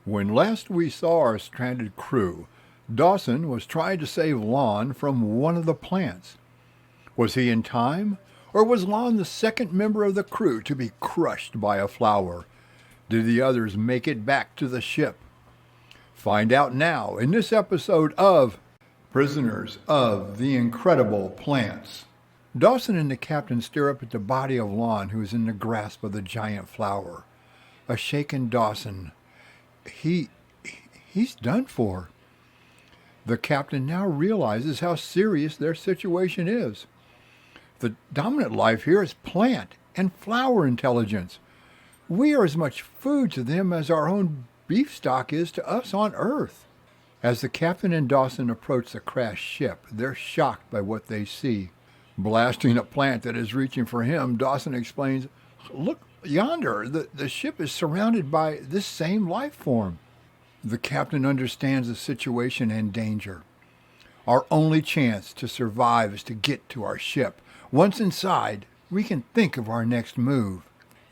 When last we saw our stranded crew, Dawson was trying to save Lon from one of the plants. Was he in time, or was Lon the second member of the crew to be crushed by a flower? Did the others make it back to the ship? Find out now in this episode of Prisoners of the Incredible Plants. Dawson and the captain stare up at the body of Lon, who is in the grasp of the giant flower. A shaken Dawson. He's done for. The captain now realizes how serious their situation is. The dominant life here is plant and flower intelligence. We are as much food to them as our own beef stock is to us on Earth. As the captain and Dawson approach the crashed ship, they're shocked by what they see. Blasting a plant that is reaching for him, Dawson explains, "Look yonder, the ship is surrounded by this same life form." The captain understands the situation and danger. Our only chance to survive is to get to our ship. Once inside, we can think of our next move.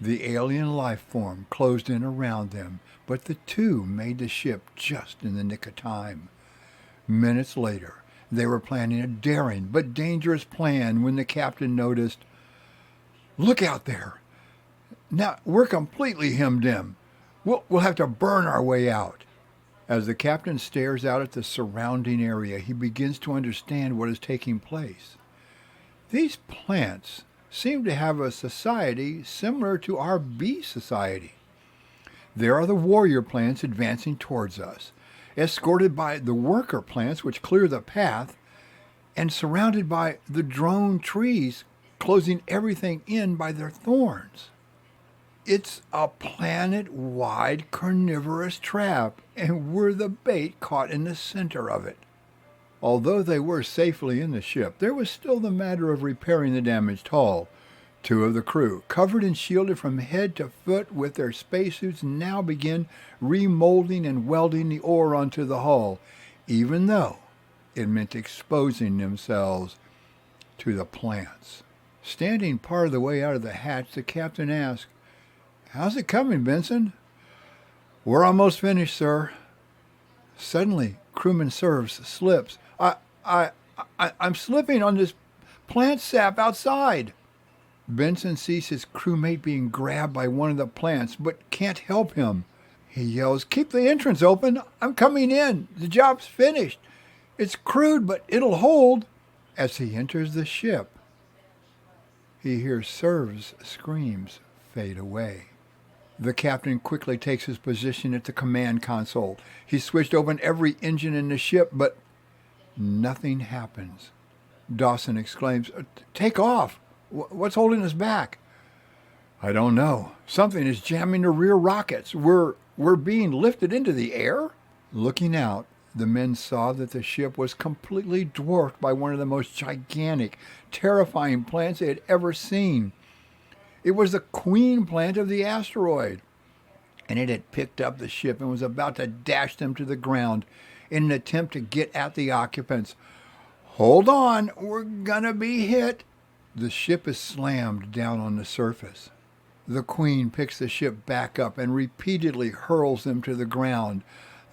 The alien life form closed in around them, but the two made the ship just in the nick of time. Minutes later, they were planning a daring but dangerous plan when the captain noticed, "Look out there! Now we're completely hemmed in. We'll have to burn our way out." As the captain stares out at the surrounding area, he begins to understand what is taking place. These plants seem to have a society similar to our bee society. There are the warrior plants advancing towards us, escorted by the worker plants which clear the path, and surrounded by the drone trees closing everything in by their thorns. It's a planet-wide carnivorous trap, and we're the bait caught in the center of it. Although they were safely in the ship, there was still the matter of repairing the damaged hull. Two of the crew, covered and shielded from head to foot with their spacesuits, now begin remolding and welding the ore onto the hull, even though it meant exposing themselves to the plants. Standing part of the way out of the hatch, the captain asked, "How's it coming, Benson?" "We're almost finished, sir." Suddenly, crewman Serves slips. I'm slipping on this plant sap outside." Benson sees his crewmate being grabbed by one of the plants, but can't help him. He yells, "Keep the entrance open! I'm coming in! The job's finished! It's crude, but it'll hold!" As he enters the ship, he hears Serves' screams fade away. The captain quickly takes his position at the command console. He switched open every engine in the ship, but nothing happens. Dawson exclaims, "Take off! What's holding us back?" "I don't know. Something is jamming the rear rockets. We're being lifted into the air?" Looking out, the men saw that the ship was completely dwarfed by one of the most gigantic, terrifying plants they had ever seen. It was the queen plant of the asteroid, and it had picked up the ship and was about to dash them to the ground in an attempt to get at the occupants. "Hold on, we're gonna be hit." The ship is slammed down on the surface. The queen picks the ship back up and repeatedly hurls them to the ground.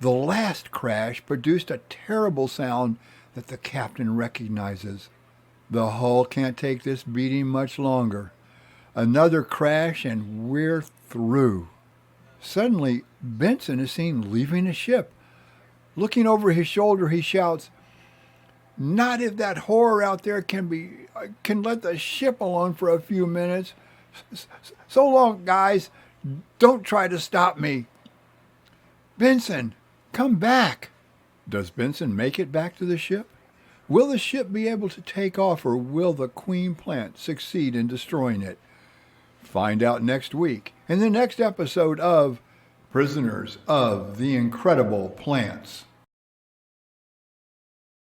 The last crash produced a terrible sound that the captain recognizes. The hull can't take this beating much longer. Another crash and we're through. Suddenly, Benson is seen leaving the ship. Looking over his shoulder, he shouts, "Not if that horror out there can let the ship alone for a few minutes. So long, guys. Don't try to stop me." "Benson, come back." Does Benson make it back to the ship? Will the ship be able to take off, or will the queen plant succeed in destroying it? Find out next week in the next episode of Prisoners of the Incredible Plants.